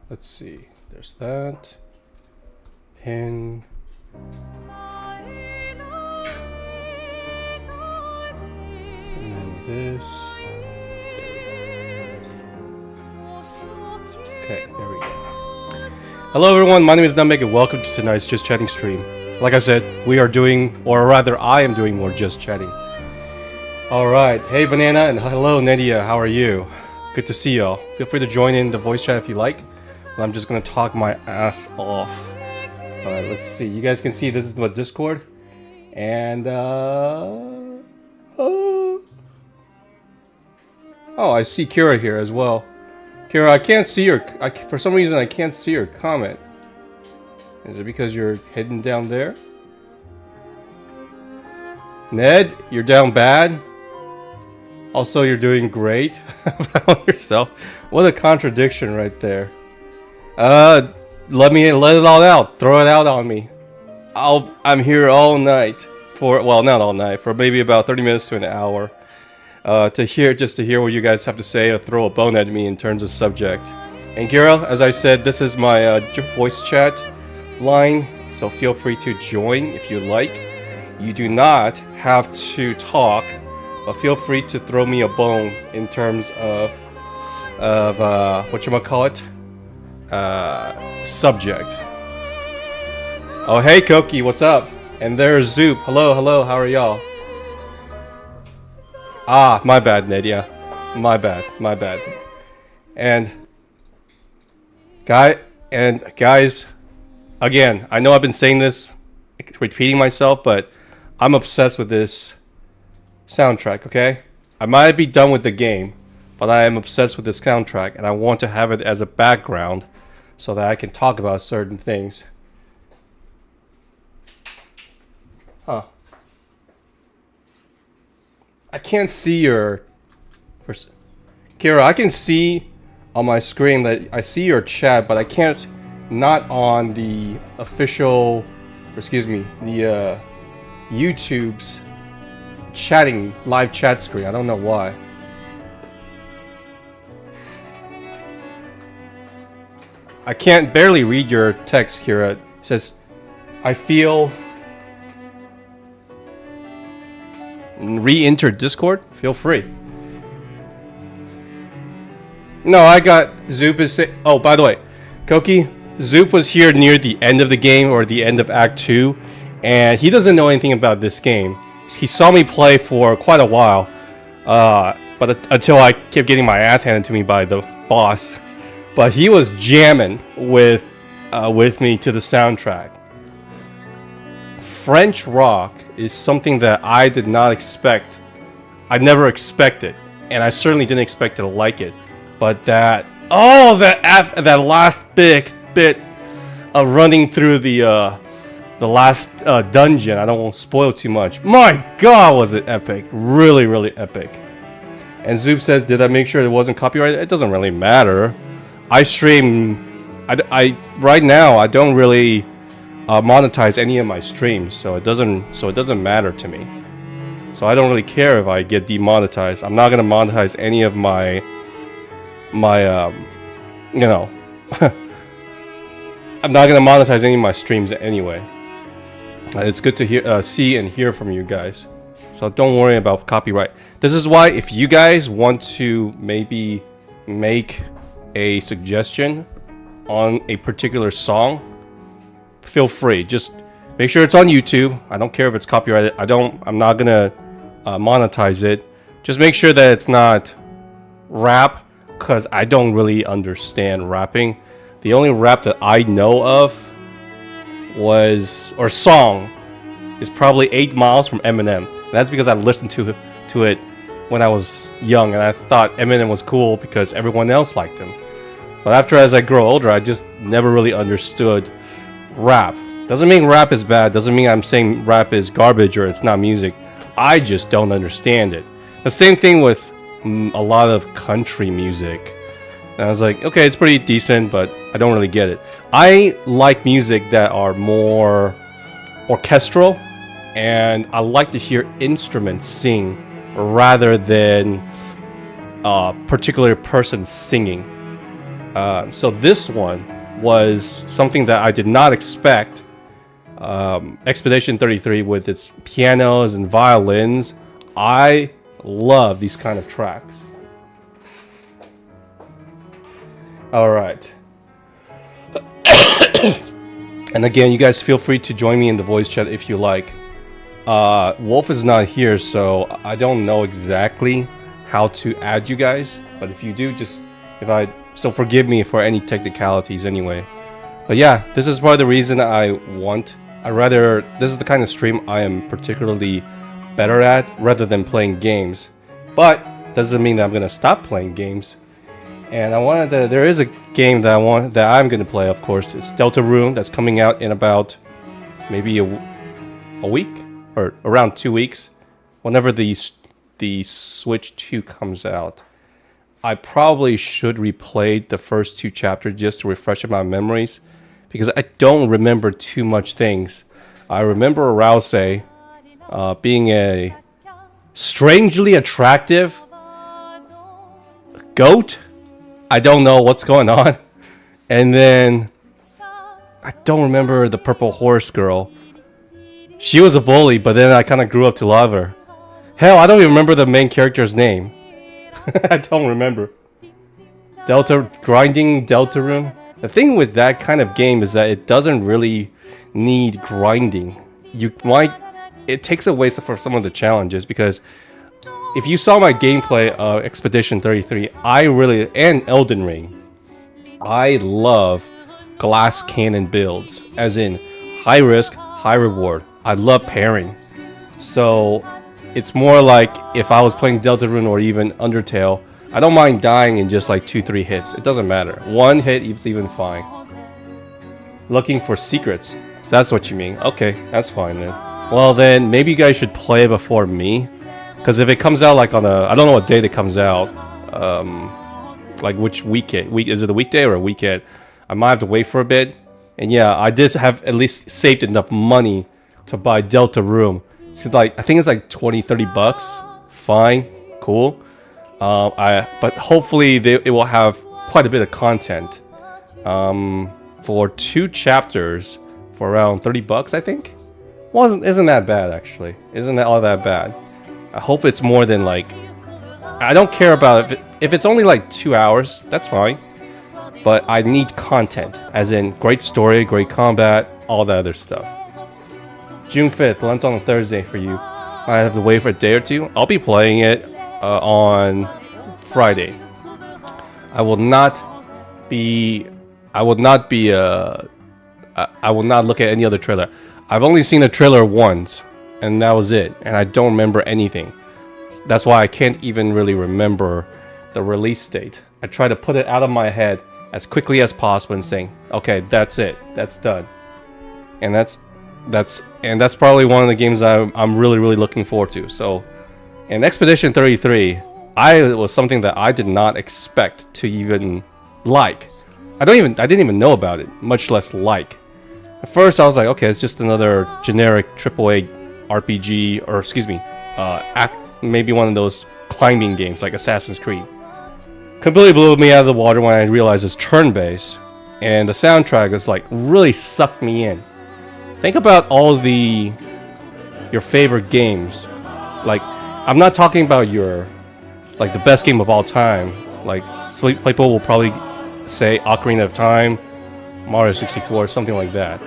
let's see. There's that. Pin. And then this. Okay, there we go. Hello everyone, my name is Namek and welcome to tonight's Just Chatting stream. Like I said, we are doing, or rather I am doing more Just Chatting. Alright, hey Banana and hello Nadia, how are you? Good to see y'all. Feel free to join in the voice chat if you like. I'm just gonna talk my ass off. Alright, let's see. You guys can see this is the Discord. And oh, I see Kira here as well. Kira, I can't see your... for some reason, I can't see your comment. Is it because you're hidden down there? Ned, you're down bad. Also, you're doing great. About yourself. What a contradiction right there. Let it all out. Throw it out on me. I'm here all night for... well, not all night. For maybe about 30 minutes to an hour. To hear what you guys have to say or throw a bone at me in terms of subject. And Kira, as I said, this is my voice chat line, so feel free to join if you like. You do not have to talk, but feel free to throw me a bone in terms of whatchamacallit, subject. Oh hey Koki, what's up? And there's Zoop. Hello, how are y'all? Ah, my bad, Nadia. My bad. And guys, again, I know I've been saying this, repeating myself, but I'm obsessed with this soundtrack, okay? I might be done with the game, but I am obsessed with this soundtrack, and I want to have it as a background so that I can talk about certain things. Huh. I can't see your... Kira, I can see on my screen that I see your chat, but I can't... not on the official... excuse me, the YouTube's live chat screen. I don't know why. I can't barely read your text, Kira. It says, I feel... re-enter Discord? Feel free. No, I got... Zoop is... oh, by the way, Koki, Zoop was here near the end of the game, or the end of Act 2, and he doesn't know anything about this game. He saw me play for quite a while, but until I kept getting my ass handed to me by the boss. But he was jamming with me to the soundtrack. French rock is something that I did not expect. I never expected, and I certainly didn't expect to like it. But that last bit of running through the last dungeon, I don't want to spoil too much. My God, was it epic! Really epic. And Zoop says, "Did I make sure it wasn't copyrighted?" It doesn't really matter. I stream. I right now I don't really monetize any of my streams, so it doesn't matter to me. So I don't really care if I get demonetized. I'm not gonna monetize any of my you know. I'm not gonna monetize any of my streams anyway. It's good to see and hear from you guys. So don't worry about copyright. This is why if you guys want to maybe make a suggestion on a particular song, feel free. Just make sure it's on YouTube. I don't care if it's copyrighted. I'm not gonna monetize it. Just make sure that it's not rap, because I don't really understand rapping. The only rap that I know of song is probably 8 Miles from Eminem. And that's because I listened to it when I was young, and I thought Eminem was cool because everyone else liked him. But as I grow older, I just never really understood rap. Doesn't mean rap is bad. Doesn't mean I'm saying rap is garbage or it's not music. I just don't understand it. The same thing with a lot of country music. And I was like, okay, it's pretty decent, but I don't really get it. I like music that are more orchestral, and I like to hear instruments sing rather than a particular person singing. So this one was something that I did not expect. Expedition 33 with its pianos and violins. I love these kind of tracks. All right. And again, you guys feel free to join me in the voice chat if you like. Wolf is not here, so I don't know exactly how to add you guys. But if you do, so forgive me for any technicalities anyway. But yeah, this is part of the reason this is the kind of stream I am particularly better at rather than playing games. But doesn't mean that I'm gonna stop playing games. And there is a game that I'm gonna play, of course. It's Deltarune that's coming out in about maybe a week or around 2 weeks, whenever the Switch 2 comes out. I probably should replay the first 2 chapters just to refresh my memories, because I don't remember too much things. I remember Rouse being a strangely attractive goat. I don't know what's going on. And then I don't remember the purple horse girl. She was a bully, but then I kind of grew up to love her. Hell, I don't even remember the main character's name. I don't remember. Grinding Deltarune. The thing with that kind of game is that it doesn't really need grinding. It takes away from some of the challenges, because if you saw my gameplay of Expedition 33, and Elden Ring, I love glass cannon builds, as in high risk, high reward. I love pairing. So it's more like if I was playing Deltarune or even Undertale, I don't mind dying in just like 2-3 hits. It doesn't matter. 1 hit is even fine. Looking for secrets. So that's what you mean. Okay, that's fine then. Well then, maybe you guys should play before me. Because if it comes out like on I don't know what date it comes out. Like which weekend. Is it a weekday or a weekend? I might have to wait for a bit. And yeah, I did have at least saved enough money to buy Deltarune. It's like, I think it's like 20-30 bucks. Fine, cool. But hopefully it will have quite a bit of content. For 2 chapters for around 30 bucks, I think. Isn't that bad actually? Isn't that all that bad? I hope it's more than like. I don't care about if it's only like 2 hours. That's fine. But I need content, as in great story, great combat, all that other stuff. June 5th, lands on a Thursday for you. I have to wait for a day or two. I'll be playing it on Friday. I will not look at any other trailer. I've only seen the trailer once, and that was it. And I don't remember anything. That's why I can't even really remember the release date. I try to put it out of my head as quickly as possible and saying, okay, that's it, that's done. And that's probably one of the games I'm really looking forward to. So, in Expedition 33, it was something that I did not expect to even like. I didn't even know about it, much less like. At first, I was like, okay, it's just another generic AAA RPG, or excuse me, maybe one of those climbing games like Assassin's Creed. Completely blew me out of the water when I realized it's turn-based, and the soundtrack is like really sucked me in. Think about all your favorite games. Like, I'm not talking about like the best game of all time. Like, people will probably say Ocarina of Time, Mario 64, something like that.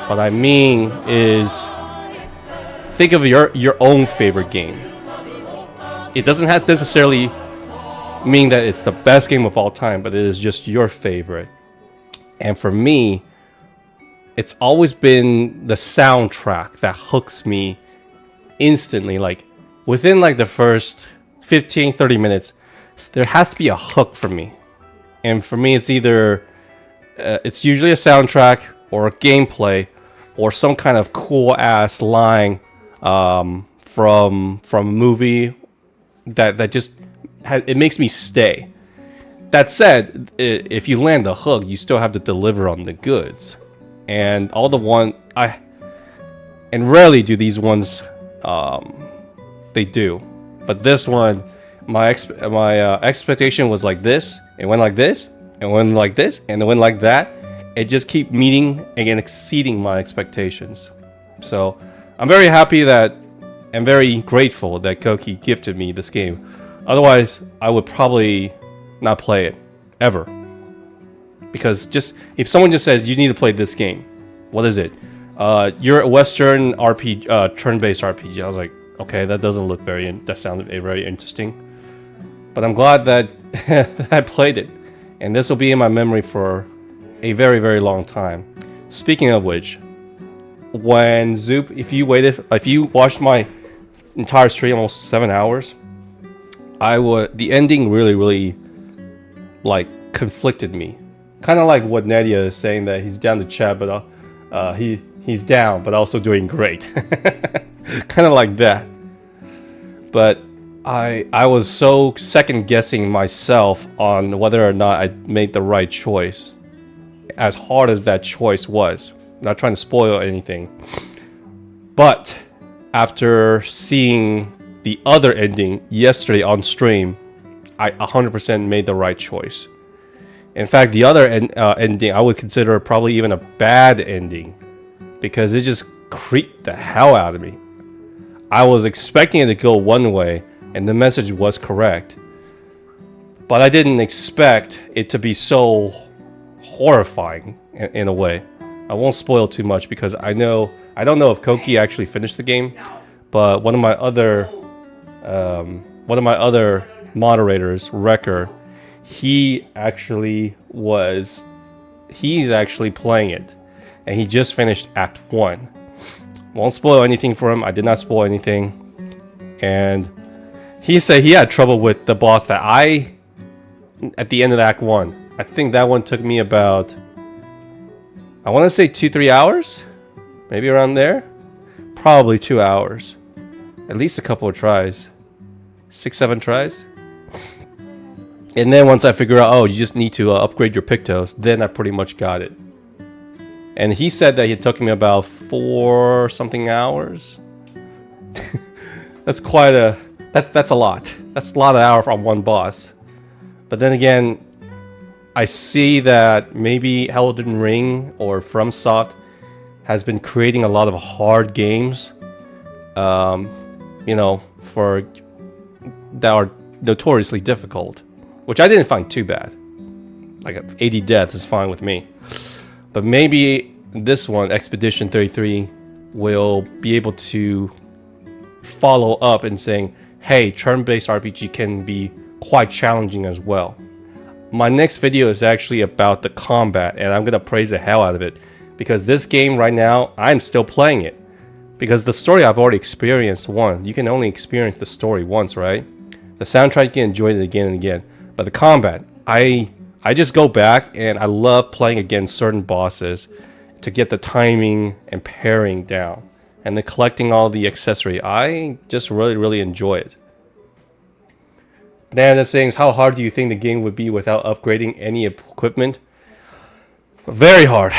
What I mean is, think of your own favorite game. It doesn't have to necessarily mean that it's the best game of all time, but it is just your favorite. And for me, it's always been the soundtrack that hooks me instantly. Like, within like the first 15-30 minutes, there has to be a hook for me. And for me, it's either it's usually a soundtrack or a gameplay or some kind of cool ass line from a movie that just it makes me stay. That said, if you land the hook, you still have to deliver on the goods. And rarely do these ones they do. But this one, my expectation was like this. It went like this. and one like this, and one like that. It just keep meeting and exceeding my expectations. So I'm very happy that, and very grateful that Koki gifted me this game. Otherwise, I would probably not play it ever. Because just if someone just says you need to play this game, what is it? You're a Western RPG, turn-based RPG. I was like, okay, that doesn't look that sounded very interesting. But I'm glad that I played it, and this will be in my memory for a very, very long time. Speaking of which, when Zoop, if you watched my entire stream, almost 7 hours, the ending really like conflicted me. Kind of like what Nadia is saying, that he's down to chat, but he's down, but also doing great. Kind of like that. But I was so second guessing myself on whether or not I made the right choice. As hard as that choice was, not trying to spoil anything, but after seeing the other ending yesterday on stream, I 100% made the right choice. In fact, the other ending I would consider probably even a bad ending, because it just creeped the hell out of me. I was expecting it to go one way, and the message was correct, but I didn't expect it to be so horrifying in a way. I won't spoil too much because I don't know if Koki actually finished the game, but one of my other moderators, Wrecker, he's actually playing it, and he just finished Act 1. Won't spoil anything for him. I did not spoil anything, and he said he had trouble with the boss at the end of Act 1. I think that one took me about, I want to say 2-3 hours, maybe around there. Probably 2 hours, at least a couple of tries, 6-7 tries. And then once I figure out, oh, you just need to upgrade your Pictos, then I pretty much got it. And he said that it took me about 4 something hours. That's quite a, that's a lot. That's a lot of hours on one boss. But then again, I see that maybe Elden Ring or FromSoft has been creating a lot of hard games, for that are notoriously difficult, which I didn't find too bad. Like 80 deaths is fine with me. But maybe this one, Expedition 33, will be able to follow up and saying, hey, turn-based RPG can be quite challenging as well. My next video is actually about the combat, and I'm gonna praise the hell out of it, because this game right now, I'm still playing it. Because the story I've already experienced once. You can only experience the story once, right? The soundtrack, you can enjoy it again and again. But the combat, I just go back and I love playing against certain bosses to get the timing and pairing down. And then collecting all the accessory. I just really enjoy it. Banana saying, how hard do you think the game would be without upgrading any equipment? Very hard.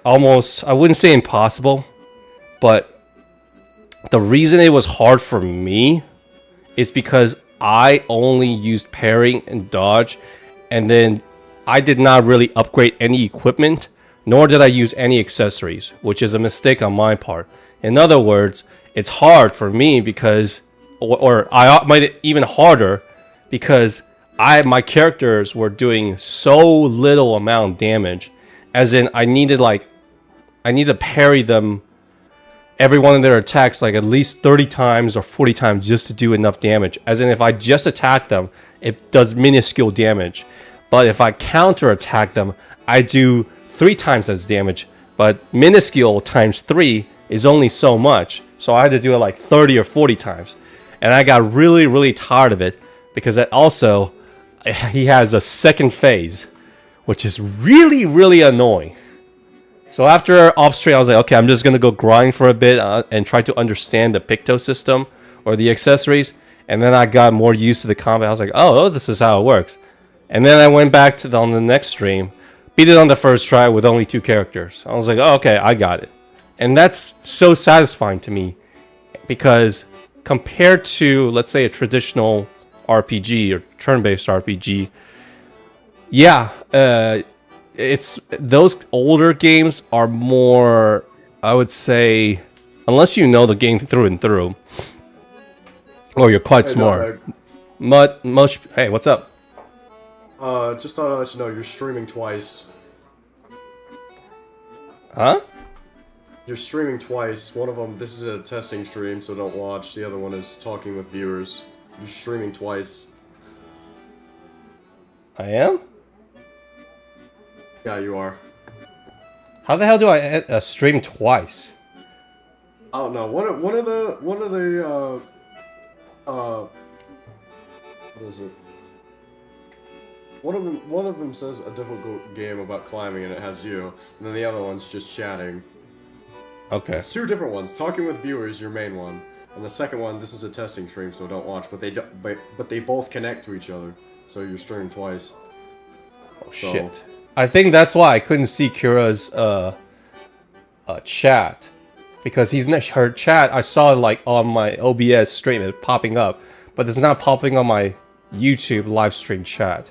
Almost, I wouldn't say impossible, but the reason it was hard for me is because I only used parrying and dodge, and then I did not really upgrade any equipment, nor did I use any accessories, which is a mistake on my part. In other words, it's hard for me because, or I might even harder, because my characters were doing so little amount of damage, as in I need to parry them, every one of their attacks, like at least 30 times or 40 times just to do enough damage. As in, if I just attack them, it does minuscule damage. But if I counter attack them, I do 3 times as damage. But minuscule times 3 is only so much. So I had to do it like 30 or 40 times. And I got really tired of it, because that also, he has a second phase, which is really annoying. So after off stream, I was like, okay, I'm just gonna go grind for a bit and try to understand the Picto system or the accessories. And then I got more used to the combat. I was like, oh, this is how it works. And then I went back to on the next stream, beat it on the first try with only 2 characters. I was like, oh, okay, I got it. And that's so satisfying to me, because compared to, let's say, a traditional RPG or turn-based RPG, Yeah, it's those older games are more, I would say, unless you know the game through and through, or you're quite Hey, smart. Nutmeg. Most, hey, what's up? Just thought I'd let you know you're streaming twice. Huh? You're streaming twice. One of them, this is a testing stream, so don't watch. The other one is talking with viewers. You're streaming twice. I am? Yeah, you are. How the hell do I stream twice? I don't know. One of the what is it? One of them says a difficult game about climbing, and it has you, and then the other one's just chatting. Okay. It's two different ones. Talking with viewers, your main one, and the second one. This is a testing stream, so don't watch. But they both connect to each other, so you're streaming twice. Oh, shit. I think that's why I couldn't see Kira's chat. Because he's not her chat. I saw it like on my OBS stream, it popping up, but it's not popping on my YouTube live stream chat.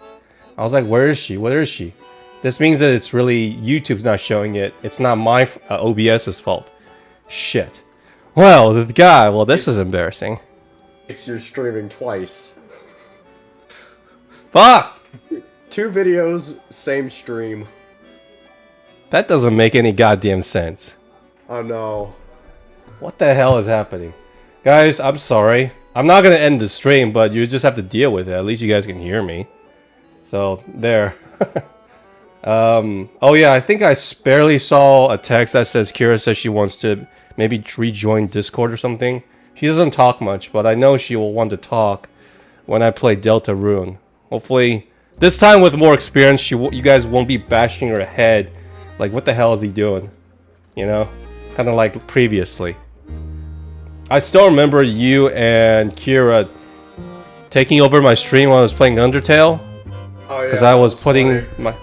I was like, where is she? Where is she? This means that it's really YouTube's not showing it. It's not my OBS's fault. Shit. Well, the guy. Well, this is embarrassing. It's you're streaming twice. Fuck! Two videos, same stream. That doesn't make any goddamn sense. Oh no. What the hell is happening? Guys, I'm sorry. I'm not gonna end the stream, but you just have to deal with it. At least you guys can hear me. So, there. Oh yeah, I think I barely saw a text that says Kira says she wants to maybe rejoin Discord or something. She doesn't talk much, but I know she will want to talk when I play Deltarune. Hopefully, this time with more experience, you guys won't be bashing her head. Like, what the hell is he doing? You know? Kind of like previously. I still remember you and Kira taking over my stream when I was playing Undertale. Oh yeah. Because I was putting funny. my...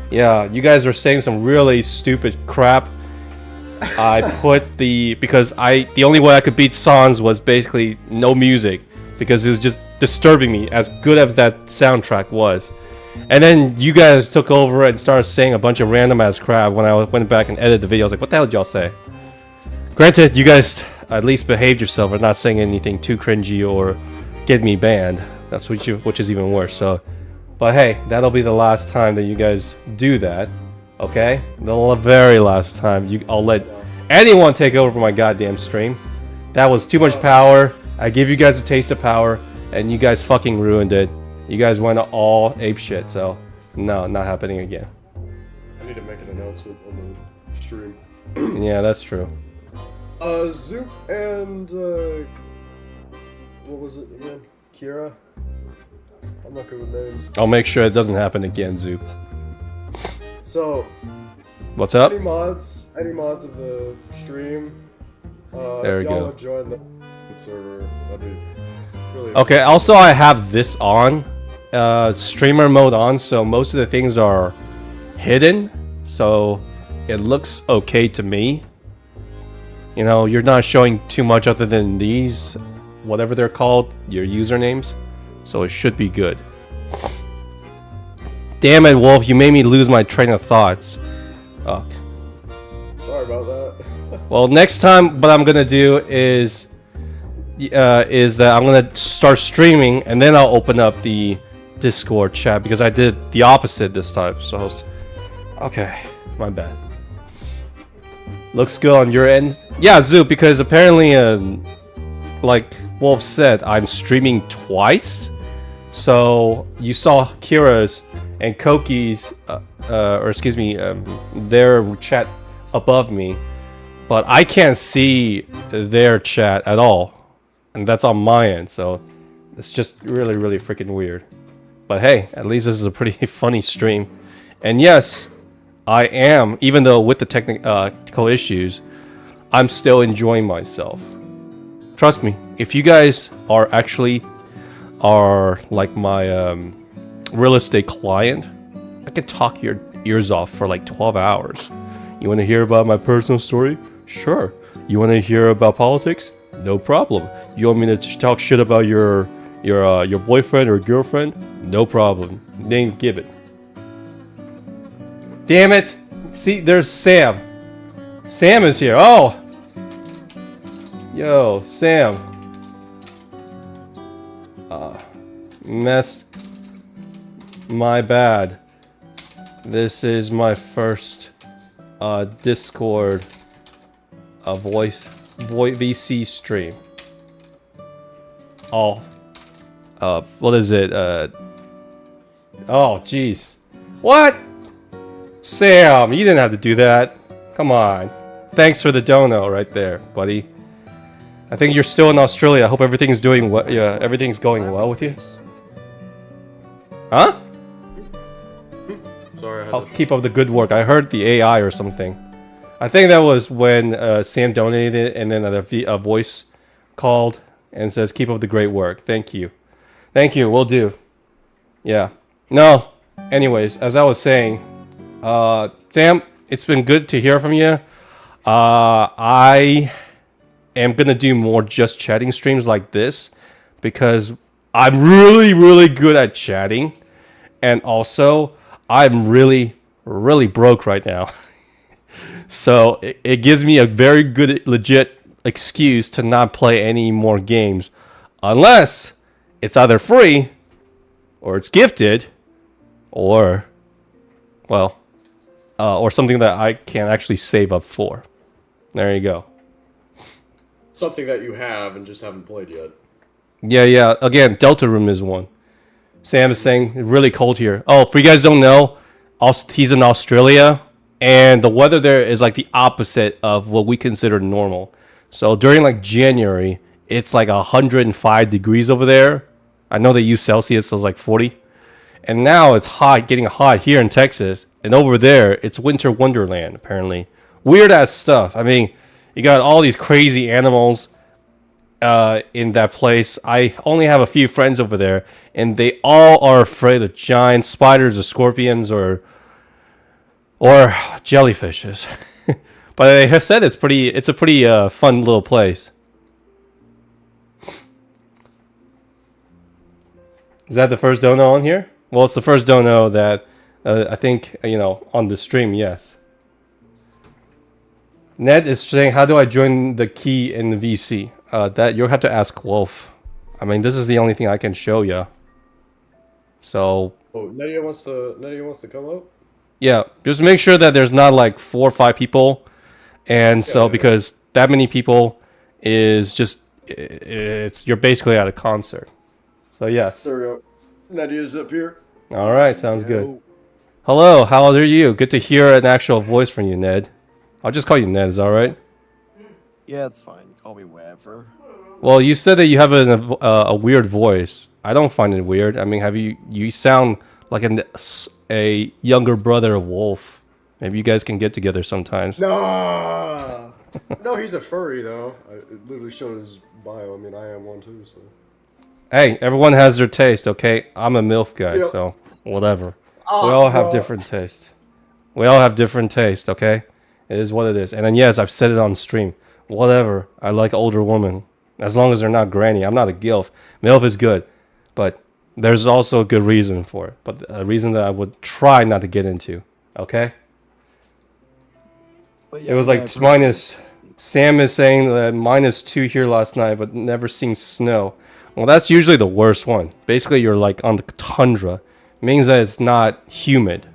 Yeah, you guys were saying some really stupid crap. I put the... Because the only way I could beat Sans was basically no music. Because it was just disturbing me, as good as that soundtrack was. And then you guys took over and started saying a bunch of random ass crap when I went back and edited the video. I was like, what the hell did y'all say? Granted, you guys at least behaved yourself and not saying anything too cringy or get me banned. That's which is even worse. So, but hey, that'll be the last time that you guys do that. Okay? The very last time I'll let anyone take over my goddamn stream. That was too much power. I gave you guys a taste of power, and you guys fucking ruined it. You guys went all ape shit. So, no, not happening again. I need to make an announcement on the stream. Yeah, that's true. Zoop and what was it again? Kira? I'm not good with names. I'll make sure it doesn't happen again, Zoop. So, What's up? any mods of the stream? There we if y'all go. would join the server, that'd be really Okay, also I have this on, streamer mode on, so most of the things are hidden, so it looks okay to me. You know, you're not showing too much other than these, whatever they're called, your usernames, so it should be good. Damn it, Wolf, you made me lose my train of thoughts. Oh. Sorry about that. Well, next time, what I'm gonna do is that I'm gonna start streaming, and then I'll open up the Discord chat because I did the opposite this time. So, okay, my bad. Looks good on your end. Yeah, Zoop, because apparently, like Wolf said, I'm streaming twice. So you saw Kira's and Koki's, or excuse me, their chat above me, but I can't see their chat at all, and that's on my end. So it's just really, really freaking weird. But hey, at least this is a pretty funny stream, and yes, I am, even though with the technical issues, I'm still enjoying myself. Trust me, if you guys are like my real estate client, I could talk your ears off for like 12 hours. You want to hear about my personal story? Sure. You want to hear about politics? No problem. You want me to talk shit about your boyfriend or girlfriend? No problem. Then give it. Damn it! See, there's Sam. Sam is here. Oh! Yo, Sam. Messed. My bad. This is my first Discord voice VC stream. Oh. What is it? Oh, jeez. What? Sam, you didn't have to do that. Come on. Thanks for the dono right there, buddy. I think you're still in Australia. I hope everything's doing well. Yeah, everything's going well with you. Huh? Sorry, I had I'll to... keep up the good work. I heard the AI or something. I think that was when Sam donated and then a voice called and says, keep up the great work. Thank you. Thank you, will do. Yeah. No. Anyways, as I was saying, Sam, it's been good to hear from you. I am gonna do more just chatting streams like this because I'm really, really good at chatting. And also, I'm really, really broke right now. So it gives me a very good, legit excuse to not play any more games. Unless it's either free, or it's gifted, or, well, or something that I can actually save up for. There you go. Something that you have and just haven't played yet. Yeah. Again, Deltarune is one. Sam is saying, really cold here. Oh, for you guys don't know, he's in Australia, and the weather there is like the opposite of what we consider normal. So during like January, it's like 105 degrees over there. I know they use Celsius, so it's like 40. And now it's hot, getting hot here in Texas. And over there, it's winter wonderland, apparently. Weird ass stuff. I mean, you got all these crazy animals in that place. I only have a few friends over there, and they all are afraid of giant spiders or scorpions or jellyfishes. But they have said it's a pretty fun little place. Is that the first dono on here? Well, it's the first dono that I think, on the stream, yes. Ned is saying, how do I join the key in the VC? That you'll have to ask Wolf. I mean, this is the only thing I can show you. So... Oh, Nadia wants to come up? Yeah, just make sure that there's not like 4 or 5 people. And so, because that many people is just... you're basically at a concert. So, yes. There we go. Nadia's up here. All right, sounds good. Hello, how are you? Good to hear an actual voice from you, Ned. I'll just call you Ned, is that all right? Yeah, it's fine. Call me whatever. Well, you said that you have a weird voice. I don't find it weird. I mean, you sound like a younger brother of Wolf. Maybe you guys can get together sometimes. No, no, he's a furry though. It literally showed his bio. I mean, I am one too. So. Hey, everyone has their taste, okay? I'm a MILF guy, so whatever. We all have different taste. We all have different taste, okay? It is what it is. And then yes, I've said it on stream. Whatever. I like older women. As long as they're not granny. I'm not a GILF. MILF is good. But there's also a good reason for it. But a reason that I would try not to get into. Okay? Yeah, it was like minus... Sam is saying that -2 here last night, but never seen snow. Well, that's usually the worst one. Basically, you're like on the tundra. It means that it's not humid,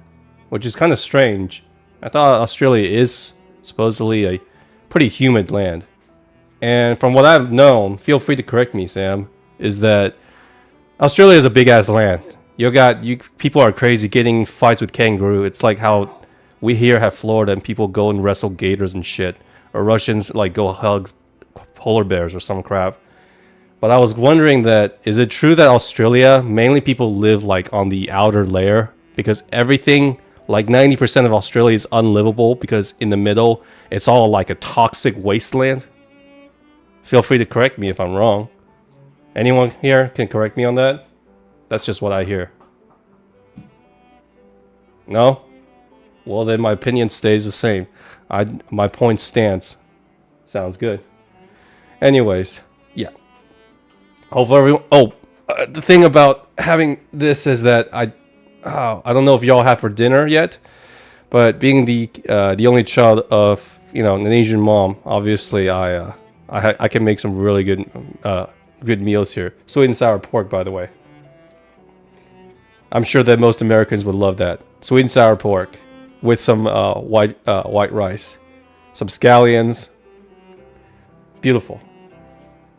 which is kind of strange. I thought Australia is supposedly a pretty humid land. And from what I've known, feel free to correct me, Sam, is that Australia is a big-ass land. People are crazy getting fights with kangaroo. It's like how we here have Florida and people go and wrestle gators and shit. Or Russians like go hug polar bears or some crap. But I was wondering that, is it true that Australia, mainly people live like on the outer layer? Because everything, like 90% of Australia is unlivable because in the middle, it's all like a toxic wasteland. Feel free to correct me if I'm wrong. Anyone here can correct me on that? That's just what I hear. No? Well, then my opinion stays the same. My point stands. Sounds good. Anyways, yeah. Hopefully, the thing about having this is that I don't know if y'all have for dinner yet, But being the only child of an Asian mom, obviously I can make some really good meals here. Sweet and sour pork, by the way. I'm sure that most Americans would love that. Sweet and sour pork with some white rice, some scallions. Beautiful.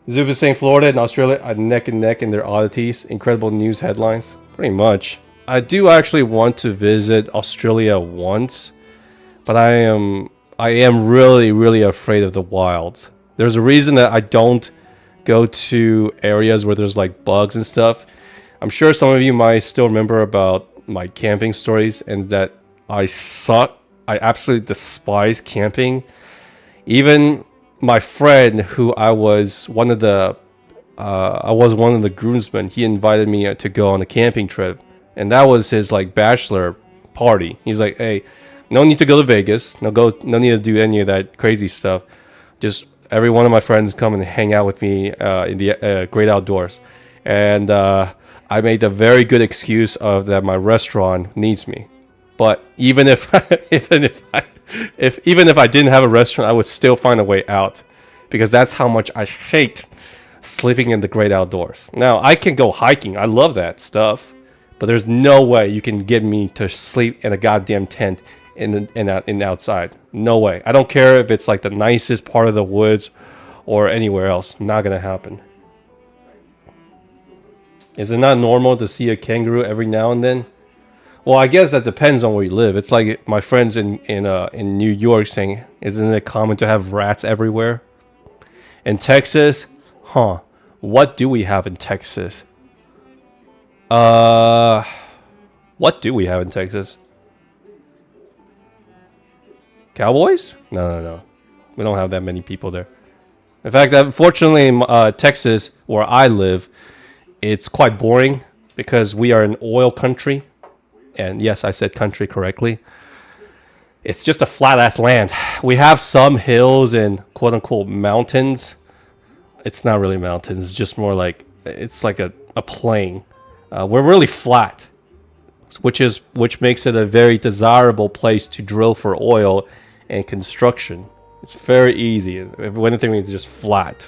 Zup is saying Florida and Australia are neck and neck in their oddities. Incredible news headlines. Pretty much. I do actually want to visit Australia once, but I am really afraid of the wilds. There's a reason that I don't go to areas where there's like bugs and stuff. I'm sure some of you might still remember about my camping stories and that I suck. I absolutely despise camping. Even my friend, who I was one of the groomsmen, he invited me to go on a camping trip, and that was his like bachelor party. He's like, "Hey, no need to go to Vegas. No need to do any of that crazy stuff. Just every one of my friends come and hang out with me in the great outdoors." And I made a very good excuse of that my restaurant needs me. But even if I didn't have a restaurant, I would still find a way out, because that's how much I hate sleeping in the great outdoors. Now, I can go hiking. I love that stuff. But there's no way you can get me to sleep in a goddamn tent in the outside. No way. I don't care if it's like the nicest part of the woods or anywhere else. Not gonna happen. Is it not normal to see a kangaroo every now and then? Well, I guess that depends on where you live. It's like my friends in New York saying, isn't it common to have rats everywhere? In Texas, what do we have in Texas? What do we have in Texas? Cowboys? No. We don't have that many people there. In fact, unfortunately, in Texas, where I live, it's quite boring because we are an oil country. And yes, I said country correctly. It's just a flat-ass land. We have some hills and quote-unquote mountains. It's not really mountains. It's just more like, it's like a plain. We're really flat, which makes it a very desirable place to drill for oil and construction. It's very easy. If anything, it's just flat,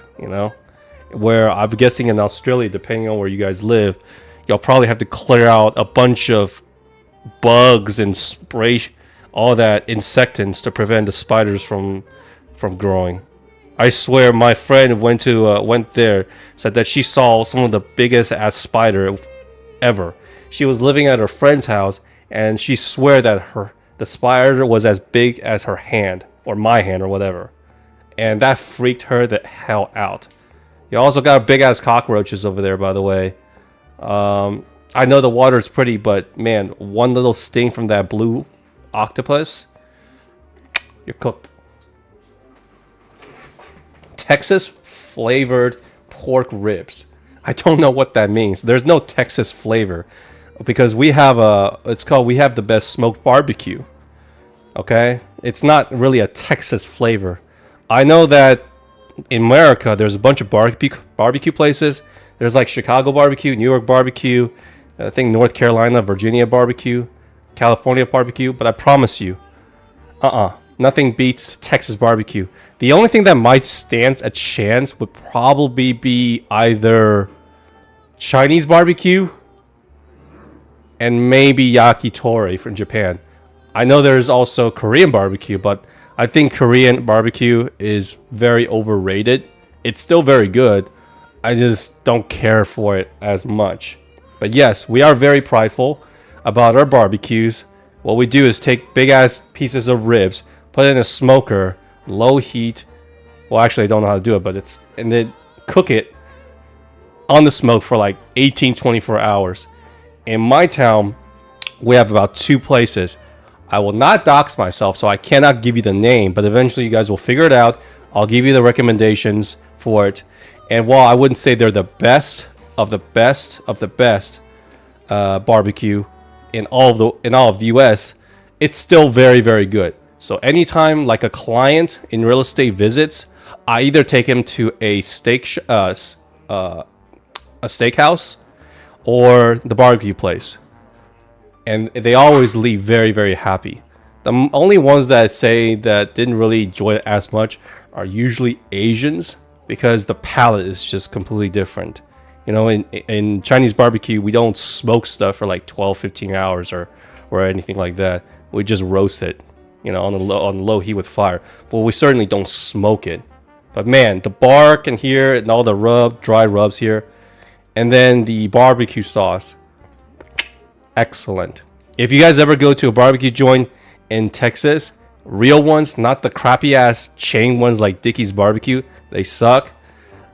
Where I'm guessing in Australia, depending on where you guys live, you'll probably have to clear out a bunch of bugs and spray all that insectants to prevent the spiders from growing. I swear, my friend went there, said that she saw some of the biggest ass spider ever. She was living at her friend's house, and she swear that the spider was as big as her hand, or my hand, or whatever. And that freaked her the hell out. You also got big ass cockroaches over there, by the way. I know the water is pretty, but man, one little sting from that blue octopus, you're cooked. Texas flavored pork ribs. I don't know what that means. There's no Texas flavor, because we have the best smoked barbecue. Okay? It's not really a Texas flavor. I know that in America there's a bunch of barbecue places. There's like Chicago barbecue, New York barbecue, I think North Carolina, Virginia barbecue, California barbecue, but I promise you, nothing beats Texas barbecue. The only thing that might stand a chance would probably be either Chinese barbecue and maybe yakitori from Japan. I know there's also Korean barbecue, but I think Korean barbecue is very overrated. It's still very good. I just don't care for it as much. But yes, we are very prideful about our barbecues. What we do is take big ass pieces of ribs, put it in a smoker, low heat. Well, actually I don't know how to do it, and then cook it on the smoke for like 18-24 hours. In my town, we have about 2 places. I will not dox myself, so I cannot give you the name, but eventually you guys will figure it out. I'll give you the recommendations for it. And while I wouldn't say they're the best of the best of the best barbecue in all of the US, it's still very, very good. So anytime like a client in real estate visits, I either take him to a steakhouse or the barbecue place, and they always leave very, very happy. The only ones that say that didn't really enjoy it as much are usually Asians, because the palate is just completely different. You know, in Chinese barbecue, we don't smoke stuff for like 12, 15 hours or anything like that. We just roast it, you know, on low heat with fire. But we certainly don't smoke it. But man, the bark in here and all the dry rubs here, and then the barbecue sauce, excellent. If you guys ever go to a barbecue joint in Texas, real ones, not the crappy ass chain ones like Dickey's Barbecue, they suck.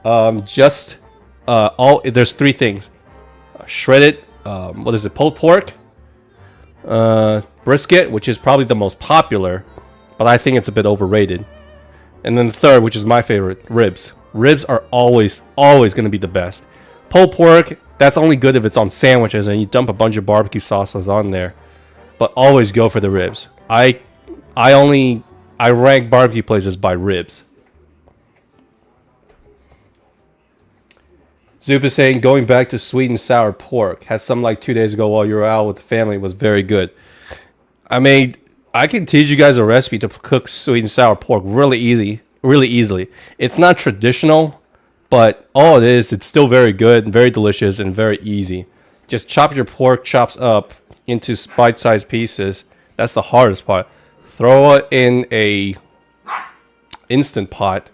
There's 3 things: shredded, pulled pork, brisket, which is probably the most popular, but I think it's a bit overrated. And then the third, which is my favorite, ribs. Ribs are always going to be the best. Pulled pork, that's only good if it's on sandwiches and you dump a bunch of barbecue sauces on there. But always go for the ribs. I rank barbecue places by ribs. Zoop is saying, going back to sweet and sour pork. Had some like 2 days ago while you were out with the family. It was very good. I mean, I can teach you guys a recipe to cook sweet and sour pork really easily. It's not traditional, but all it is, it's still very good, very delicious, and very easy. Just chop your pork chops up into bite-sized pieces. That's the hardest part. Throw it in a instant pot.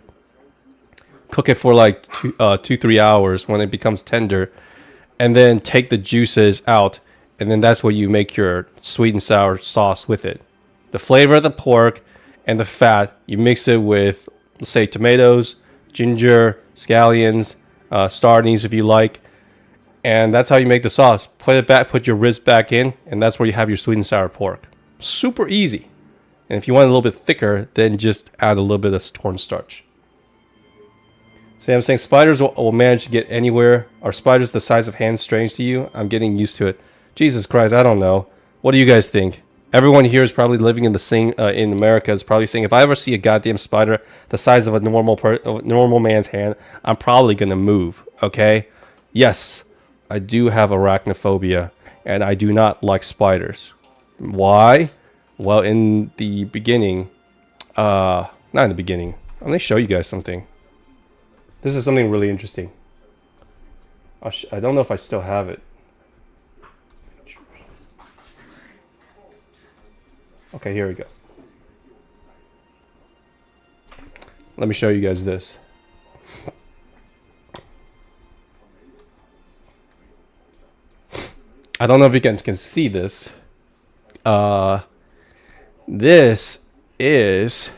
Cook it for like 2-3 hours when it becomes tender, and then take the juices out, and then that's where you make your sweet and sour sauce with it. The flavor of the pork and the fat, you mix it with, let's say, tomatoes, ginger, scallions, star anise if you like, and that's how you make the sauce. Put it back, put your ribs back in, and that's where you have your sweet and sour pork. Super easy. And if you want it a little bit thicker, then just add a little bit of cornstarch. Sam saying, spiders will manage to get anywhere. Are spiders the size of hands strange to you? I'm getting used to it. Jesus Christ, I don't know. What do you guys think? Everyone here is probably living in in America is probably saying, if I ever see a goddamn spider the size of a normal man's hand, I'm probably gonna move. Okay? Yes, I do have arachnophobia, and I do not like spiders. Why? Well, in the beginning, not in the beginning. I'm gonna show you guys something. This is something really interesting. I don't know if I still have it. Okay, here we go. Let me show you guys this. I don't know if you guys can see this. This is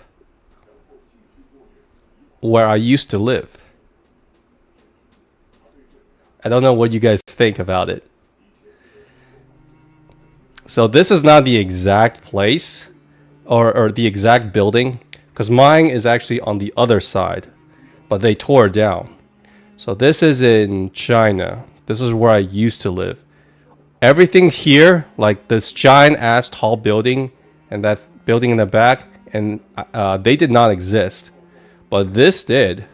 where I used to live. I don't know what you guys think about it. So this is not the exact place or the exact building, because mine is actually on the other side, but they tore it down. So this is in China. This is where I used to live. Everything here, like this giant ass tall building and that building in the back, and they did not exist, but this did.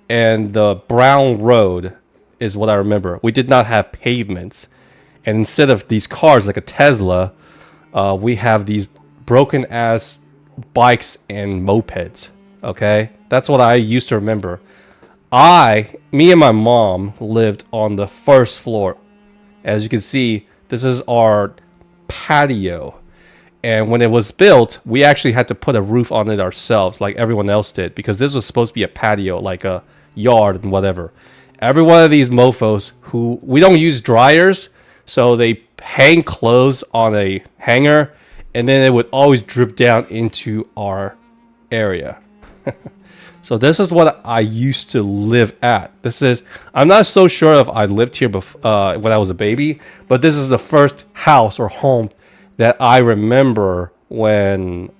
And the brown road is what I remember. We did not have pavements. And instead of these cars like a Tesla, we have these broken ass bikes and mopeds. Okay? That's what I used to remember. Me and my mom lived on the first floor. As you can see, this is our patio. And when it was built, we actually had to put a roof on it ourselves, like everyone else did, because this was supposed to be a patio, like a yard and whatever. Every one of these mofos who, we don't use dryers, so they hang clothes on a hanger, and then it would always drip down into our area. So this is what I used to live at. I'm not so sure if I lived here when I was a baby, but this is the first house or home that I remember when,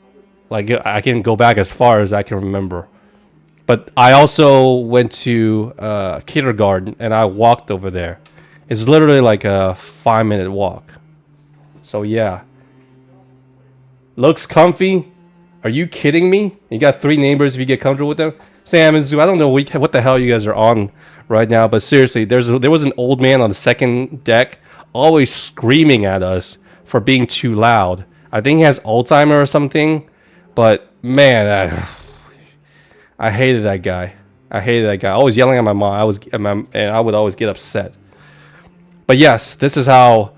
like, I can go back as far as I can remember. But I also went to kindergarten, and I walked over there. It's literally like a 5-minute walk. So yeah. Looks comfy. Are you kidding me? You got 3 neighbors if you get comfortable with them? Sam and Zoo, I don't know what the hell you guys are on right now, but seriously, there was an old man on the second deck always screaming at us for being too loud. I think he has Alzheimer or something. But man, I hated that guy. I hated that guy. Always yelling at my mom. And I would always get upset. But yes, this is how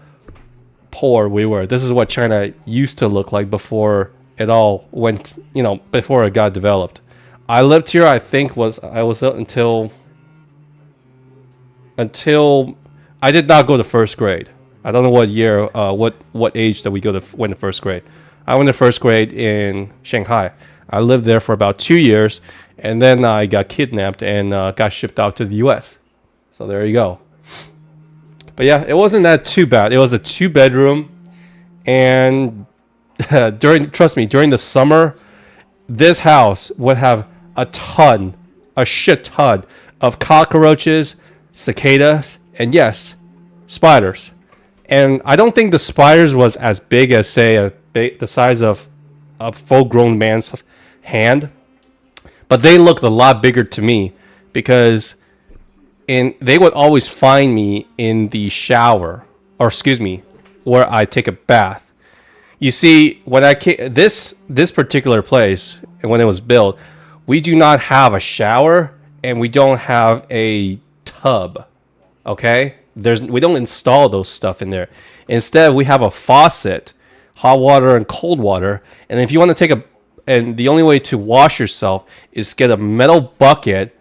poor we were. This is what China used to look like before it all went, before it got developed. I lived here, I think I was until I did not go to first grade. I don't know what year, what age that we went to first grade. I went to first grade in Shanghai. I lived there for about 2 years, and then I got kidnapped and got shipped out to the U.S. So there you go. But yeah, it wasn't that too bad. It was a 2-bedroom, and trust me, during the summer, this house would have a shit ton of cockroaches, cicadas, and yes, spiders. And I don't think the spiders was as big as, say, the size of a full-grown man's hand, but they looked a lot bigger to me because they would always find me in the shower, or excuse me, where I take a bath. You see, when this particular place, and when it was built, we do not have a shower and we don't have a tub. Okay, we don't install those stuff in there. Instead, we have a faucet, hot water and cold water. And if you want to and the only way to wash yourself is get a metal bucket.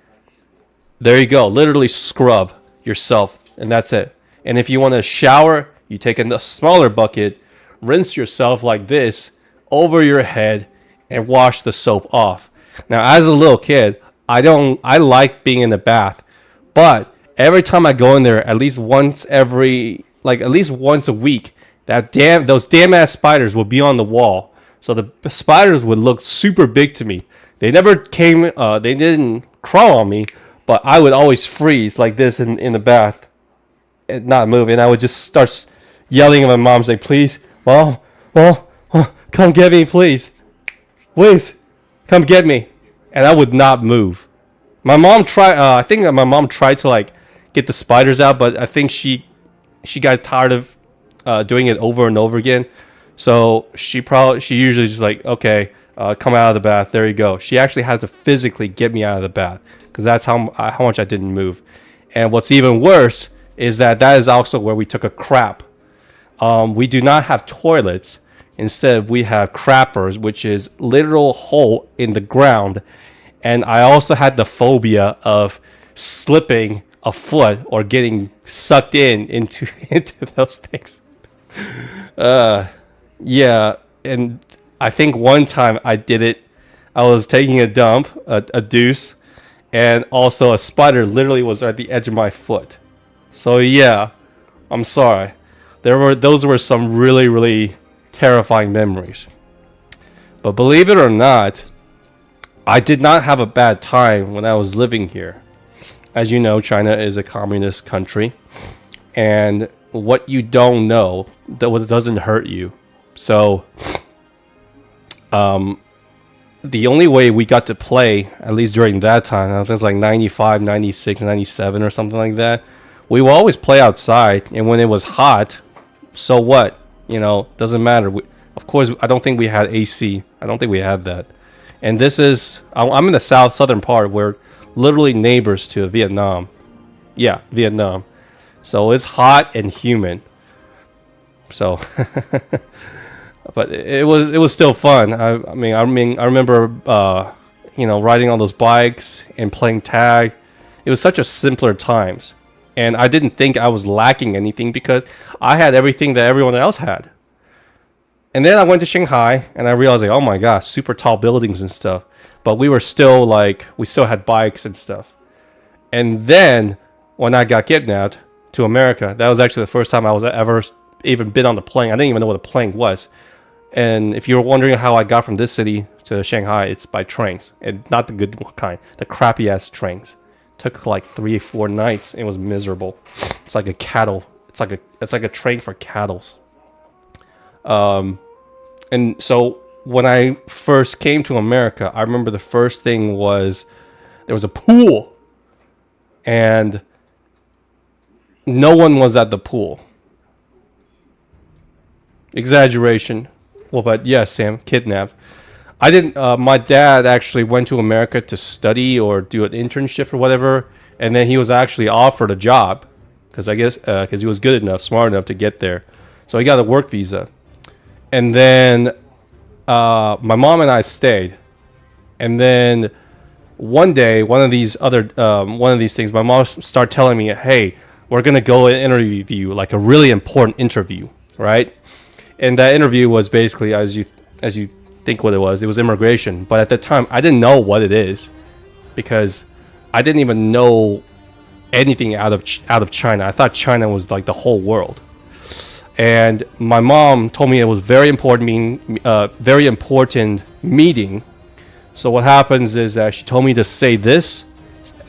There you go, literally scrub yourself, and that's it. And if you want to shower, you take a smaller bucket, rinse yourself like this over your head, and wash the soap off. Now, as a little kid, I like being in the bath, but every time I go in there, at least once a week, those damn ass spiders would be on the wall. So the spiders would look super big to me. They never they didn't crawl on me, but I would always freeze like this in the bath and not move. And I would just start yelling at my mom, saying, please, Mom, come get me, please. Please, come get me. And I would not move. My mom tried, I think that my mom tried to get the spiders out, but I think she got tired of doing it over and over again. So she usually just okay, come out of the bath. There you go. She actually has to physically get me out of the bath because that's how much I didn't move. And what's even worse is that is also where we took a crap. We do not have toilets. Instead, we have crappers, which is literal hole in the ground. And I also had the phobia of slipping a foot or getting sucked into those things. Yeah, and I think one time I did it. I was taking a dump, a deuce, and also a spider literally was at the edge of my foot. So yeah, I'm sorry. Those were some really, really terrifying memories. But believe it or not, I did not have a bad time when I was living here. As you know, China is a communist country, and what you don't know, that doesn't hurt you. So, the only way we got to play, at least during that time, I think it was 95, 96, 97 or something like that, we would always play outside, and when it was hot, so what? Doesn't matter. Of course, I don't think we had AC. I don't think we had that. And I'm in the southern part. We're literally neighbors to Vietnam. Yeah, Vietnam. So it's hot and humid. So, but it was still fun. I remember riding on those bikes and playing tag. It was such a simpler times, and I didn't think I was lacking anything because I had everything that everyone else had. And then I went to Shanghai and I realized oh my gosh, super tall buildings and stuff. But we were still we still had bikes and stuff. And then when I got kidnapped to America, that was actually the first time I was ever even been on the plane. I didn't even know what a plane was. And if you're wondering how I got from this city to Shanghai, it's by trains, and not the good kind, the crappy ass trains. Took 3 or 4 nights. It was miserable. It's like a cattle. It's like a train for cattle. And so when I first came to America, I remember the first thing was there was a pool, and no one was at the pool. Exaggeration. Well, but yes, Sam, kidnapped. I didn't. My dad actually went to America to study or do an internship or whatever, and then he was actually offered a job because I guess because he was good enough, smart enough to get there, so he got a work visa. And then my mom and I stayed, and then one day, one of these things, my mom started telling me, "Hey, we're gonna go and interview, like a really important interview, right?" And that interview was basically as you think what it was. It was immigration, but at the time I didn't know what it is because I didn't even know anything out of China. I thought China was like the whole world. And my mom told me it was very important meeting. So what happens is that she told me to say this,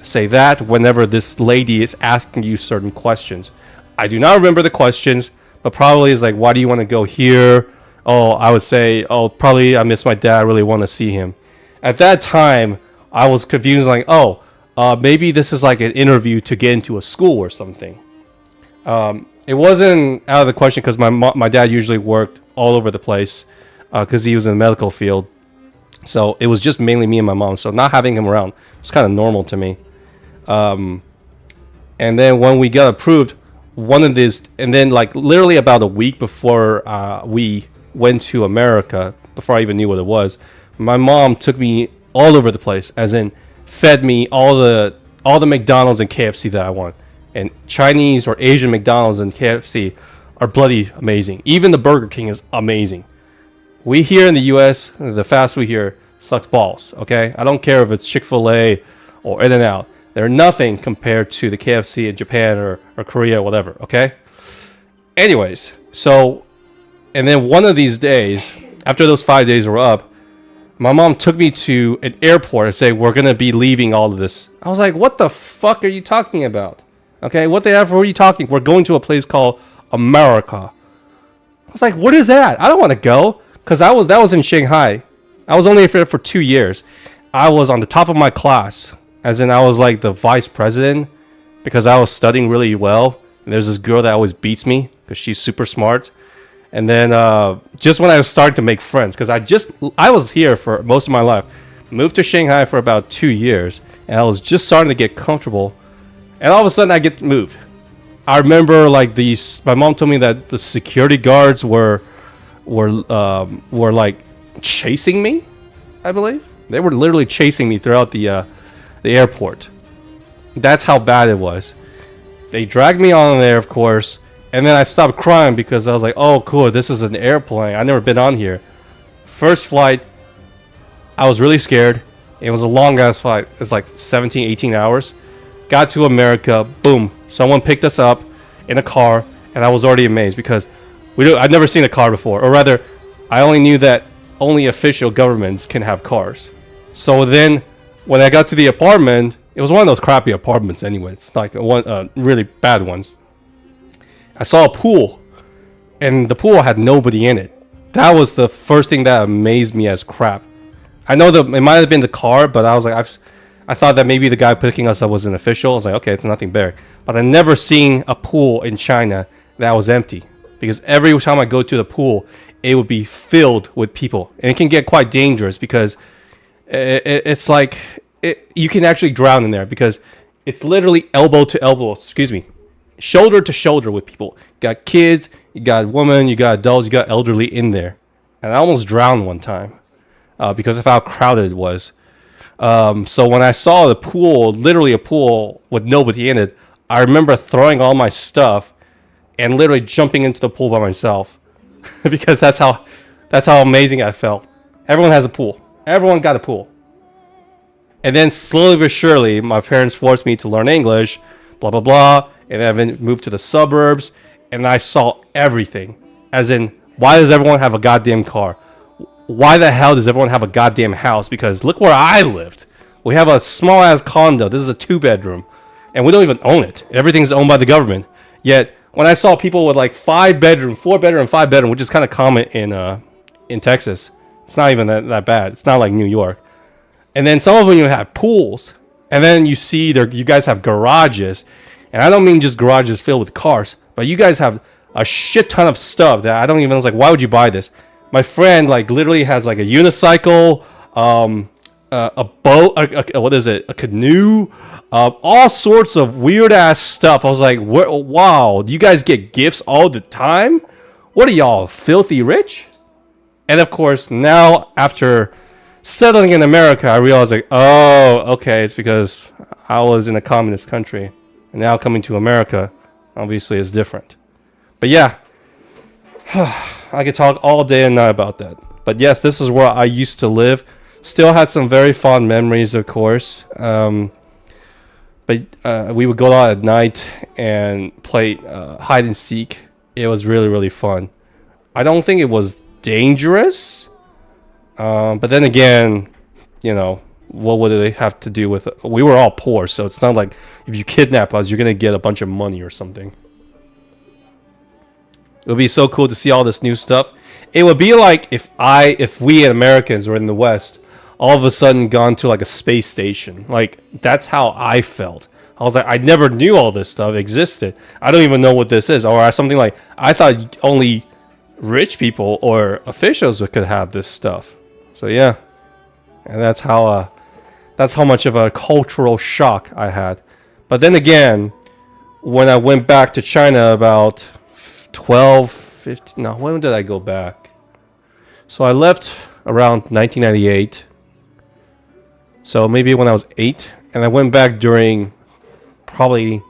say that whenever this lady is asking you certain questions. I do not remember the questions, but probably is like, why do you want to go here? Oh, I would say, oh, probably I miss my dad. I really want to see him. At that time, I was confused, like, oh, maybe this is like an interview to get into a school or something. It wasn't out of the question because my dad usually worked all over the place because he was in the medical field. So it was just mainly me and my mom. So not having him around was kind of normal to me. And then when we got approved, and then like literally about a week before we went to America, before I even knew what it was, my mom took me all over the place, as in fed me all the McDonald's and KFC that I want. And Chinese or Asian McDonald's and KFC are bloody amazing. Even the Burger King is amazing. We here in the US, the fast food here sucks balls, okay? I don't care if it's Chick-fil-A or In-N-Out. They're nothing compared to the KFC in Japan or Korea or whatever, okay? Anyways, so, and then one of these days, after those 5 days were up, my mom took me to an airport and said, we're going to be leaving all of this. I was like, what the fuck are you talking about? Okay, what the F are you talking? We're going to a place called America. I was like, what is that? I don't want to go. Because that was in Shanghai. I was only there for 2 years. I was on the top of my class. As in, I was like the vice president. Because I was studying really well. And there's this girl that always beats me. Because she's super smart. And then just when I was starting to make friends. Because I was here for most of my life. Moved to Shanghai for about 2 years. And I was just starting to get comfortable. And all of a sudden I get moved. I remember like my mom told me that the security guards were like chasing me, I believe. They were literally chasing me throughout the airport. That's how bad it was. They dragged me on there, of course, and then I stopped crying because I was like, oh cool, this is an airplane. I've never been on here. First flight, I was really scared. It was a long ass flight. It's like 17, 18 hours. Got to America, boom. Someone picked us up in a car, and I was already amazed because I'd never seen a car before. Or rather, I only knew that only official governments can have cars. So then, when I got to the apartment, it was one of those crappy apartments anyway. It's like one really bad ones. I saw a pool, and the pool had nobody in it. That was the first thing that amazed me as crap. I know that it might have been the car, but I was like, I thought that maybe the guy picking us up was an official. I was like, okay, it's nothing better. But I never seen a pool in China that was empty. Because every time I go to the pool, it would be filled with people. And it can get quite dangerous because it's like, you can actually drown in there. Because it's literally elbow to elbow, shoulder to shoulder with people. You got kids, you got women, you got adults, you got elderly in there. And I almost drowned one time because of how crowded it was. So when I saw the pool, literally a pool with nobody in it, I remember throwing all my stuff and literally jumping into the pool by myself because that's how amazing I felt. Everyone has a pool. Everyone got a pool. And then slowly but surely, my parents forced me to learn English, blah, blah, blah. And then I moved to the suburbs and I saw everything. As in, why does everyone have a goddamn car? Why the hell does everyone have a goddamn house? Because look where I lived. We have a small ass condo. This is a 2-bedroom. And we don't even own it. Everything's owned by the government. Yet, when I saw people with like 5-bedroom, 4-bedroom, 5-bedroom, which is kind of common in Texas, it's not even that bad. It's not like New York. And then some of them even have pools. And then you see you guys have garages. And I don't mean just garages filled with cars, but you guys have a shit ton of stuff that I don't even know. Like, why would you buy this? My friend like literally has like a unicycle, a boat, what is it? A canoe, all sorts of weird ass stuff. I was like, wow, you guys get gifts all the time? What are y'all, filthy rich? And of course, now after settling in America, I realized like, oh, okay, it's because I was in a communist country, and now coming to America, obviously, is different. But yeah, I could talk all day and night about that. But yes, this is where I used to live. Still had some very fond memories, of course. But we would go out at night and play hide and seek. It was really, really fun. I don't think it was dangerous. But then again, you know, what would they have to do with it? We were all poor, so it's not like if you kidnap us, you're going to get a bunch of money or something. It would be so cool to see all this new stuff. It would be like if we Americans were in the West, all of a sudden gone to like a space station. Like, that's how I felt. I was like, I never knew all this stuff existed. I don't even know what this is. Or something like, I thought only rich people or officials could have this stuff. So yeah, and that's how much of a cultural shock I had. But then again, when I went back to China about 12, 15, no, when did I go back? So I left around 1998. So maybe when I was 8, and I went back during probably,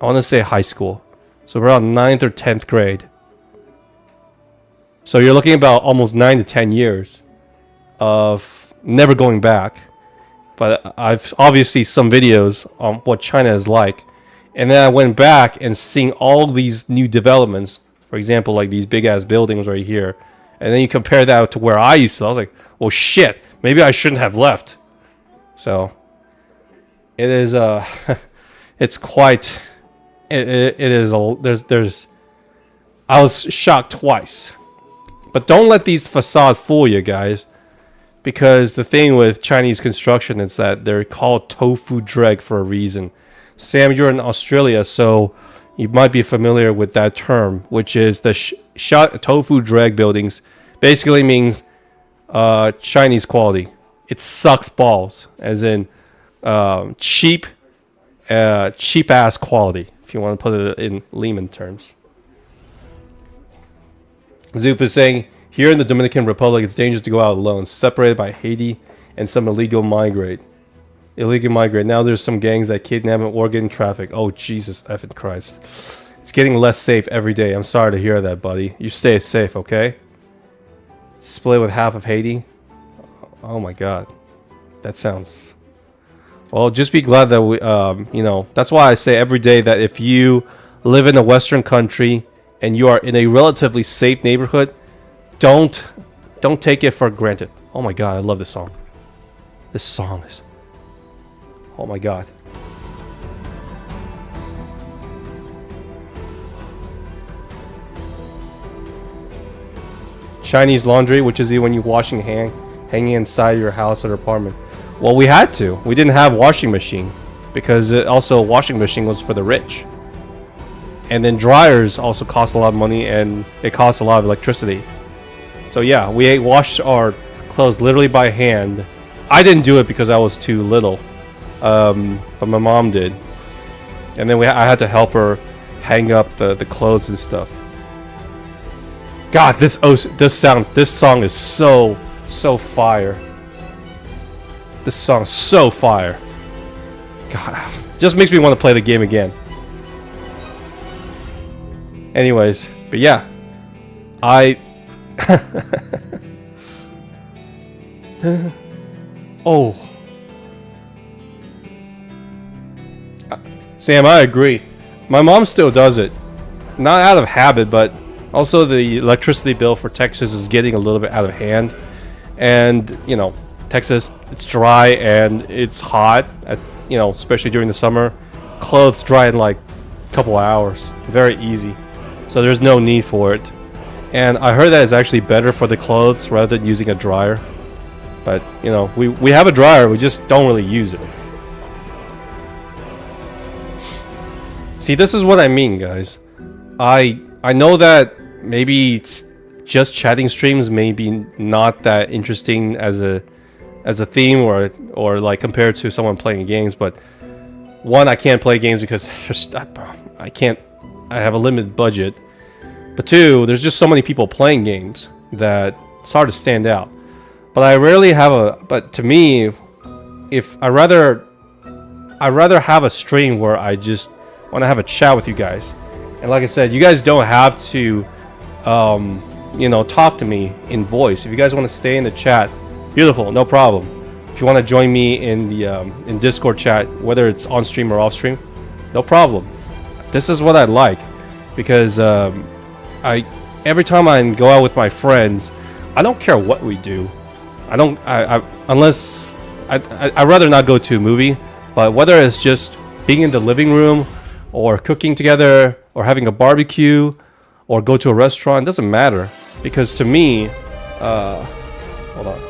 I want to say high school. So around 9th or 10th grade. So you're looking about almost 9 to 10 years of never going back. But I've obviously some videos on what China is like. And then I went back and seeing all these new developments. For example, like these big ass buildings right here. And then you compare that to where I used to. I was like, well, shit, maybe I shouldn't have left. So it is it's quite it is there's I was shocked twice. But don't let these facades fool you guys, because the thing with Chinese construction is that they're called tofu dreg for a reason. Sam, you're in Australia, so you might be familiar with that term, which is the tofu dreg buildings. Basically means Chinese quality. It sucks balls, as in cheap ass quality, if you want to put it in layman terms. Zoop is saying, here in the Dominican Republic, it's dangerous to go out alone, separated by Haiti and some illegal migrate. Now there's some gangs that kidnap and organ traffic. Oh, Jesus effing Christ. It's getting less safe every day. I'm sorry to hear that, buddy. You stay safe, okay? Split with half of Haiti? Oh my God. That sounds... Well, just be glad that we, you know, that's why I say every day that if you live in a Western country and you are in a relatively safe neighborhood, don't take it for granted. Oh my God, I love this song. This song is... Oh my God. Chinese laundry, which is when you washing hanging inside your house or apartment. Well, we had to. We didn't have washing machine because also washing machine was for the rich. And then dryers also cost a lot of money and it costs a lot of electricity. So yeah, we washed our clothes literally by hand. I didn't do it because I was too little, but my mom did. And then I had to help her hang up the clothes and stuff. God, this song is so fire. This song's so fire. God, just makes me want to play the game again. Anyways, but yeah, oh, Sam, I agree. My mom still does it, not out of habit, but also the electricity bill for Texas is getting a little bit out of hand, and you know, Texas, it's dry and it's hot, you know, especially during the summer. Clothes dry in like a couple hours, very easy. So there's no need for it. And I heard that it's actually better for the clothes rather than using a dryer. But, you know, we have a dryer, we just don't really use it. See, this is what I mean, guys. I know that maybe just chatting streams may be not that interesting as a theme or like compared to someone playing games, but one, I can't play games because I can't. I have a limited budget. But two, there's just so many people playing games that it's hard to stand out. But I rarely have a. But to me, if I'd rather have a stream where I just want to have a chat with you guys, and like I said, you guys don't have to, talk to me in voice. If you guys want to stay in the chat, beautiful, no problem. If you want to join me in the in Discord chat, whether it's on stream or off stream, no problem. This is what I like, because every time I go out with my friends, I don't care what we do. I'd rather not go to a movie, but whether it's just being in the living room or cooking together or having a barbecue or go to a restaurant, doesn't matter, because to me, hold on.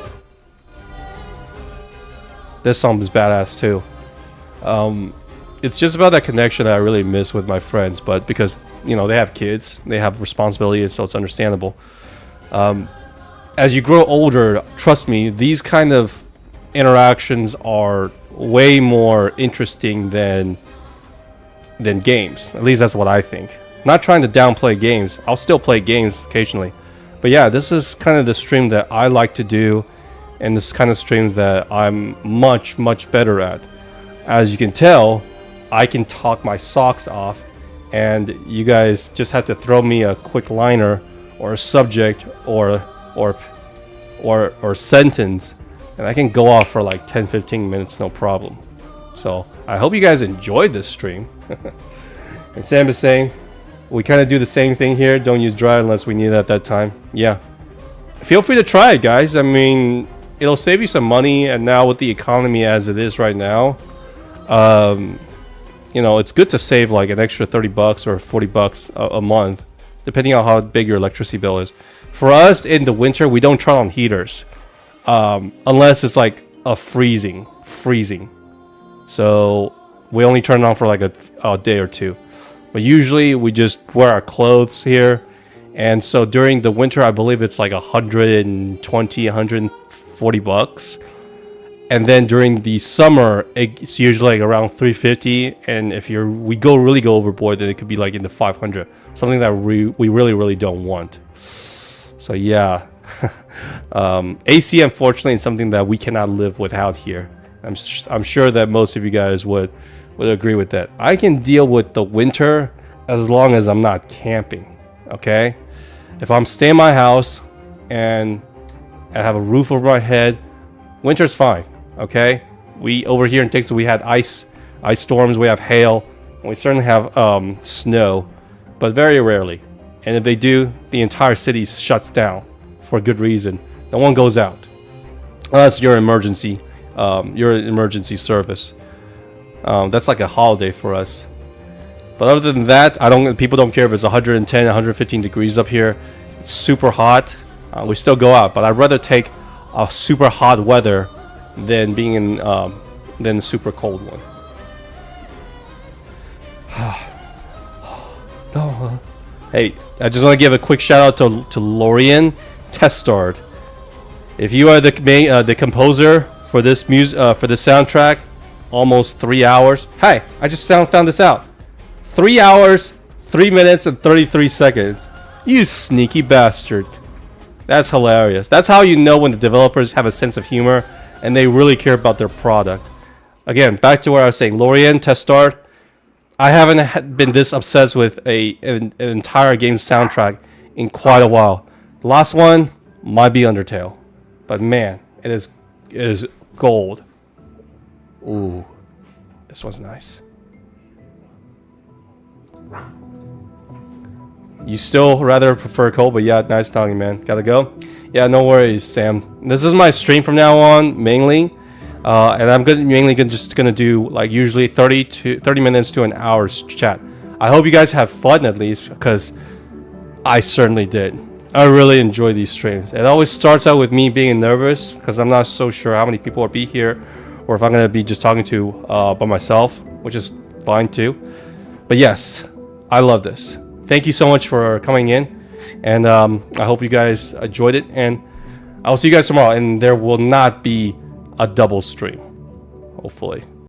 This song is badass too. It's just about that connection that I really miss with my friends, but because, they have kids, they have responsibilities, so it's understandable. As you grow older, trust me, these kind of interactions are way more interesting than games. At least that's what I think. I'm not trying to downplay games. I'll still play games occasionally. But yeah, this is kind of the stream that I like to do, and this kind of streams that I'm much, much better at. As you can tell, I can talk my socks off, and you guys just have to throw me a quick liner or a subject or sentence, and I can go off for like 10-15 minutes, no problem. So I hope you guys enjoyed this stream. And Sam is saying we kind of do the same thing here, don't use dry unless we need it at that time. Yeah, feel free to try it, guys. I mean, it'll save you some money, and now with the economy as it is right now, it's good to save like an extra $30 or $40 a month, depending on how big your electricity bill is. For us in the winter, we don't turn on heaters unless it's like a freezing. So we only turn it on for like a day or two. But usually we just wear our clothes here. And so during the winter, I believe it's like $120, $140. And then during the summer, it's usually like around $350. And if we really go overboard, then it could be like in the $500. Something that we really, really don't want. So yeah, AC unfortunately is something that we cannot live without here. I'm sure that most of you guys would agree with that. I can deal with the winter as long as I'm not camping, okay? If I'm staying in my house and I have a roof over my head, winter's fine, okay? We over here in Texas, we had ice storms, we have hail, and we certainly have snow, but very rarely. And if they do, the entire city shuts down for good reason. No one goes out unless you're emergency service. That's like a holiday for us. But other than that, people don't care if it's 110, 115 degrees up here. It's super hot. We still go out, but I'd rather take a super hot weather than being in than a super cold one. Hey, I just want to give a quick shout out to Lorian Testard. If you are the composer for this for the soundtrack, almost 3 hours. Hey, I just found this out. 3 hours, 3 minutes, and 33 seconds. You sneaky bastard. That's hilarious. That's how you know when the developers have a sense of humor and they really care about their product. Again, back to where I was saying, Lorian Testard. I haven't been this obsessed with an entire game soundtrack in quite a while. The last one might be Undertale, but man, it is gold. Ooh, this one's nice. You still rather prefer cold, but yeah, nice talking, man. Gotta go. Yeah, no worries, Sam. This is my stream from now on, mainly. And I'm mainly just gonna do like usually 30 minutes to an hour's chat. I hope you guys have fun at least, because I certainly did. I really enjoy these streams. It always starts out with me being nervous because I'm not so sure how many people will be here, or if I'm gonna be just talking to by myself, which is fine too. But yes, I love this. Thank you so much for coming in. And I hope you guys enjoyed it. And I'll see you guys tomorrow. And there will not be a double stream, hopefully.